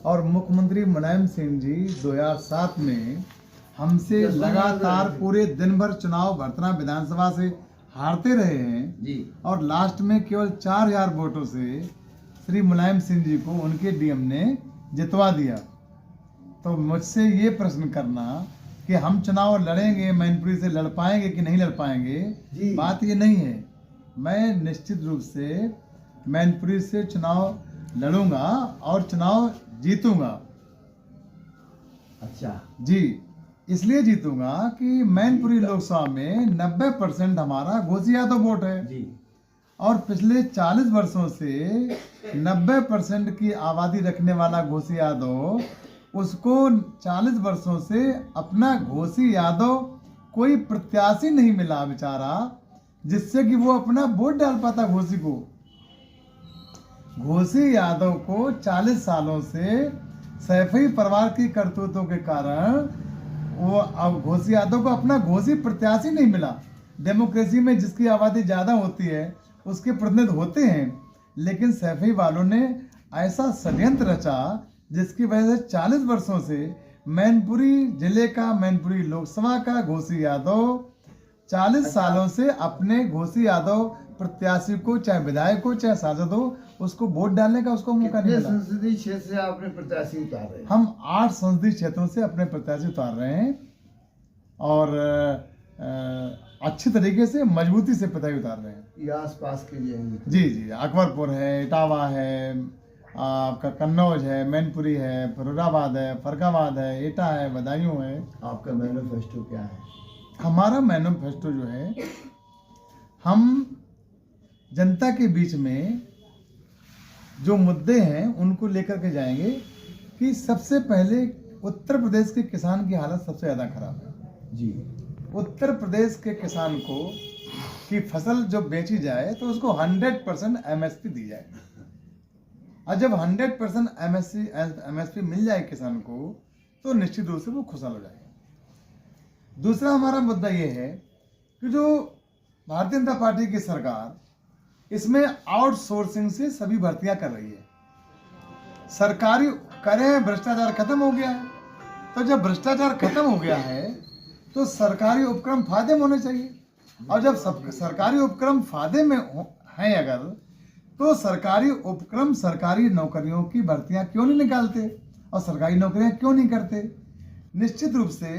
और मुख्यमंत्री मुलायम सिंह जी 2007 में हमसे लगातार पूरे दिन भर चुनाव भरतना विधानसभा से हारते रहे हैं जी। और लास्ट में केवल 4000 वोटों से श्री मुलायम सिंह जी को उनके डीएम ने जितवा दिया। तो मुझसे ये प्रश्न करना कि हम चुनाव लड़ेंगे, मैनपुरी से लड़ पाएंगे कि नहीं लड़ पाएंगे, बात ये नहीं है। मैं निश्चित रूप से मैनपुरी से चुनाव लड़ूंगा और चुनाव जीतूंगा। अच्छा जी, इसलिए जीतूंगा कि मैनपुरी लोकसभा में 90% हमारा घोसी यादव वोट है जी। और पिछले 40 वर्षों से 90% की आबादी रखने वाला घोसी यादव, उसको 40 वर्षों से अपना घोसी यादव कोई प्रत्याशी नहीं मिला बेचारा, जिससे कि वो अपना वोट डाल पाता घोसी को। घोसी यादव को 40 सालों से सैफई परिवार की करतूतों के कारण वो अब घोसी यादव को अपना घोसी प्रत्याशी नहीं मिला। डेमोक्रेसी में जिसकी आबादी ज्यादा होती है उसके प्रतिनिधि होते हैं, लेकिन सैफई वालों ने ऐसा षड्यंत्र रचा जिसकी वजह से 40 वर्षों से मैनपुरी जिले का, मैनपुरी लोकसभा का घोसी यादव 40 सालों से अपने घोसी यादव प्रत्याशी को, चाहे विधायक हो चाहे सांसद हो, उसको वोट डालने का उसको मौका नहीं मिला। संसदीय क्षेत्र से आपने प्रत्याशी उतार रहे हैं? हम 8 संसदीय क्षेत्रों से अपने प्रत्याशी उतार रहे हैं और अच्छी तरीके से, मजबूती से प्रत्याशी उतार रहे हैं। ये आसपास के लिए जी जी, अकबरपुर है, इटावा है, आपका कन्नौज है, मैनपुरी है, फरुखाबाद है, फरखाबाद है, एटा है, बदायूं है। आपका मैनिफेस्टो क्या है? हमारा मैनिफेस्टो जो है, हम जनता के बीच में जो मुद्दे हैं उनको लेकर के जाएंगे कि सबसे पहले उत्तर प्रदेश के किसान की हालत सबसे ज़्यादा खराब है जी। उत्तर प्रदेश के किसान को की फसल जो बेची जाए तो उसको 100% एमएसपी दी जाए, और जब 100% एमएसपी मिल जाए किसान को तो निश्चित रूप से वो खुशहाल हो जाएगा। दूसरा हमारा मुद्दा ये है कि जो भारतीय जनता पार्टी की सरकार इसमें आउटसोर्सिंग से सभी भर्तियां कर रही है। सरकारी करें, भ्रष्टाचार खत्म हो गया है, तो जब भ्रष्टाचार खत्म हो गया है तो सरकारी उपक्रम फायदे में होने चाहिए, और जब सरकारी उपक्रम फायदे में हैं अगर, तो सरकारी उपक्रम सरकारी नौकरियों की भर्तियां क्यों नहीं निकालते और सरकारी नौकरियां क्यों नहीं करते। निश्चित रूप से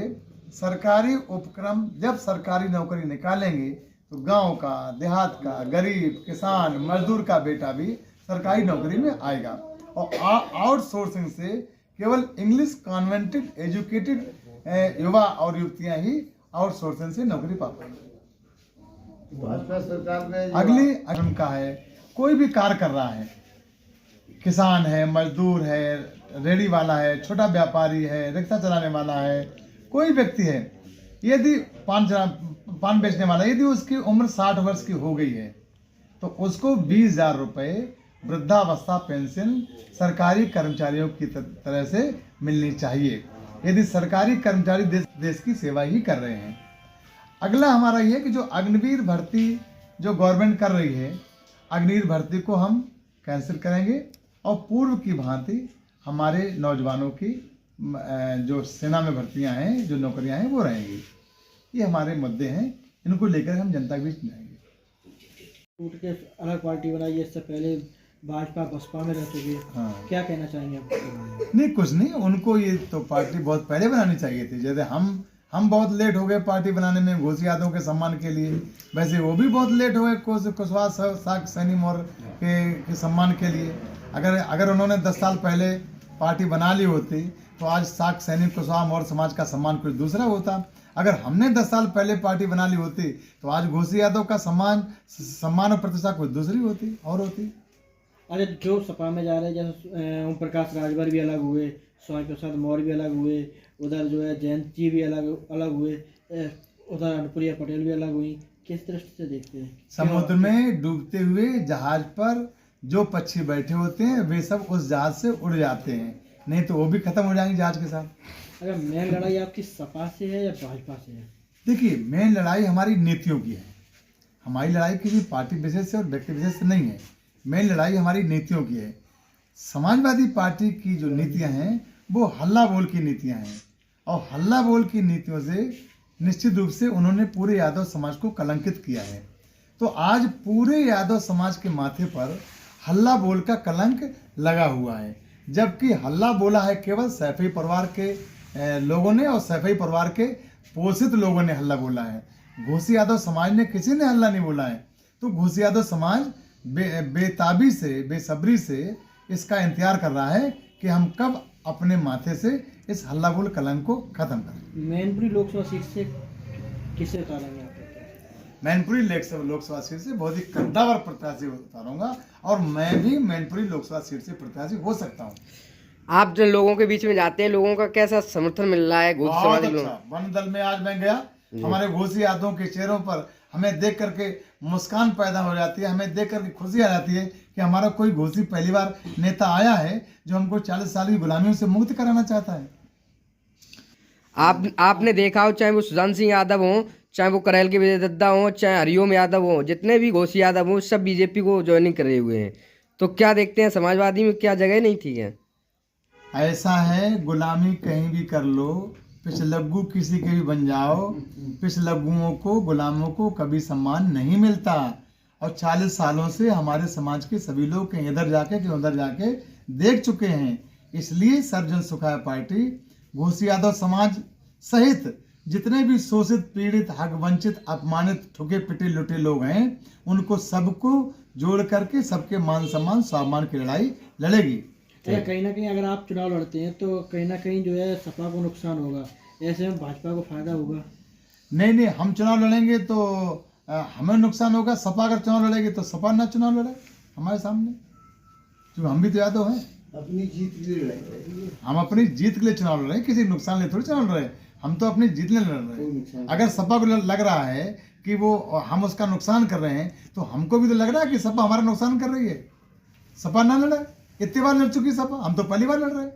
सरकारी उपक्रम जब सरकारी नौकरी निकालेंगे तो गांव का, देहात का, गरीब, किसान, मजदूर का बेटा भी सरकारी नौकरी में आएगा, और आउटसोर्सिंग से केवल इंग्लिश कॉन्वेंटेड एजुकेटेड युवा और युवतियां ही आउटसोर्सिंग से नौकरी पा पाएंगे। भाजपा सरकार ने अगली उनका है, कोई भी कार्य कर रहा है, किसान है, मजदूर है, रेडी वाला है, छोटा व्यापारी है, रिक्शा चलाने वाला है, कोई व्यक्ति है, यदि पान बेचने वाला, यदि उसकी उम्र 60 वर्ष की हो गई है तो उसको 20,000 रुपये वृद्धावस्था पेंशन सरकारी कर्मचारियों की तरह से मिलनी चाहिए, यदि सरकारी कर्मचारी देश की सेवा ही कर रहे हैं। अगला हमारा ये कि जो अग्निवीर भर्ती जो गवर्नमेंट कर रही है, अग्निवीर भर्ती को हम कैंसिल करेंगे और पूर्व की भांति हमारे नौजवानों की जो सेना में भर्तियां हैं, जो नौकरियां हैं, वो रहेंगी। ये हमारे मुद्दे हैं, इनको लेकर हम जनता के बीच जाएंगे। टूट के अलग पार्टी बनाई है, इससे पहले भाजपा बसपा में रह चुकी है। हाँ, क्या कहना चाहेंगे आप? नहीं कुछ नहीं, उनको ये तो पार्टी बहुत पहले बनानी चाहिए थी। जैसे हम बहुत लेट हो गए पार्टी बनाने में घोसी यादव के सम्मान के लिए, वैसे वो भी बहुत लेट हो गए कुशवाहा साग सैनी मौर्य के सम्मान के लिए। अगर उन्होंने 10 साल पहले पार्टी बना ली होती तो आज साग सैनी कुशवाहा मौर्य समाज का सम्मान कुछ दूसरा होता। अगर हमने 10 साल पहले पार्टी बना ली होती तो आज घोसी यादव का सम्मान और प्रतिष्ठा कुछ दूसरी होती और होती। अरे जो सपा में जा रहे हैं, जैसे ओम प्रकाश राजभर भी अलग हुए, स्वामी प्रसाद मौर्य भी अलग हुए, उधर जो है जयंत जी भी अलग हुए, उधर अनुप्रिया पटेल भी अलग हुई, किस दृष्टि से देखते हैं? समुद्र में डूबते हुए जहाज पर जो पक्षी बैठे होते हैं वे सब उस जहाज से उड़ जाते हैं, नहीं तो वो भी खत्म हो जाएंगे जहाज के साथ। अगर मेन लड़ाई आपकी सपा से है या भाजपा से है? देखिए, मेन लड़ाई हमारी नीतियों की है, हमारी लड़ाई किसी पार्टी विशेष से और व्यक्ति विशेष से नहीं है। मेन लड़ाई हमारी नीतियों की है। समाजवादी पार्टी की जो नीतियां हैं वो हल्ला बोल की नीतियां हैं, और हल्ला बोल की नीतियों से निश्चित रूप से उन्होंने पूरे यादव समाज को कलंकित किया है। तो आज पूरे यादव समाज के माथे पर हल्ला बोल का कलंक लगा हुआ है, जबकि हल्ला बोला है केवल सैफई परिवार के लोगों ने और सैफई परिवार के पोषित लोगों ने हल्ला बोला है। घोसी यादव समाज ने किसी ने हल्ला नहीं बोला है। तो घोसी यादव समाज बेताबी से बेसब्री से इसका इंतजार कर रहा है कि हम कब अपने माथे से इस हल्ला बोल कलंक को खत्म करें। मैनपुरी लोकसभा सीट से किसे उतारेंगे आप? मैनपुरी लोकसभा सीट से बहुत ही कद्दावर प्रत्याशी उतारूंगा, और मैं भी मैनपुरी लोकसभा सीट से प्रत्याशी हो सकता हूँ। आप जो लोगों के बीच में जाते हैं, लोगों का कैसा समर्थन मिल रहा है? घोसी बहुत समाज अच्छा। वन दल में आज मैं गया, हमारे घोसी यादवों के चेहरों पर हमें देख करके मुस्कान पैदा हो जाती है, हमें देख करके खुशी आ जाती है कि हमारा कोई घोसी पहली बार नेता आया है जो हमको 40 साल की गुलामियों से मुक्त कराना चाहता है। आपने देखा हो, चाहे वो सुशांत सिंह यादव हो, चाहे वो करेल के विजय दद्दा हो, चाहे हरिओम यादव हो, जितने भी घोसी यादव हो, सब बीजेपी को ज्वाइनिंग करे हुए हैं। तो क्या देखते हैं, समाजवादी में क्या जगह नहीं थी है? ऐसा है, गुलामी कहीं भी कर लो, पिछलग्गू किसी के भी बन जाओ, पिछलग्गुओं को गुलामों को कभी सम्मान नहीं मिलता। और 40 सालों से हमारे समाज के सभी लोग कहीं इधर जाके कहीं उधर जाके देख चुके हैं। इसलिए सर्वजन सुखाय पार्टी घोसी यादव समाज सहित जितने भी शोषित पीड़ित हक वंचित अपमानित ठुके पिटे लुटे लोग हैं, उनको सबको जोड़ करके सबके मान सम्मान स्वाभिमान की लड़ाई लड़ेगी। कहीं ना कहीं अगर आप चुनाव लड़ते हैं तो कहीं ना कहीं जो है सपा को नुकसान होगा, ऐसे में भाजपा को फायदा होगा? नहीं, हम चुनाव लड़ेंगे तो हमें नुकसान होगा। सपा अगर चुनाव लड़ेगी तो सपा ना चुनाव लड़े हमारे सामने, क्योंकि हम भी तो यादव हैं। अपनी जीत के लिए लड़ेंगे। हम अपनी जीत के लिए चुनाव लड़ रहे हैं, किसी नुकसान के लिए थोड़ी चुनाव लड़ रहे हैं। हम तो अपनी जीत के लिए लड़ रहे हैं। अगर सपा को लग रहा है कि वो हम उसका नुकसान कर रहे हैं, तो हमको भी तो लग रहा है कि सपा हमारा नुकसान कर रही है। सपा ना लड़े, इतनी बार लड़ चुकी सपा, हम तो पहली बार लड़ रहे हैं।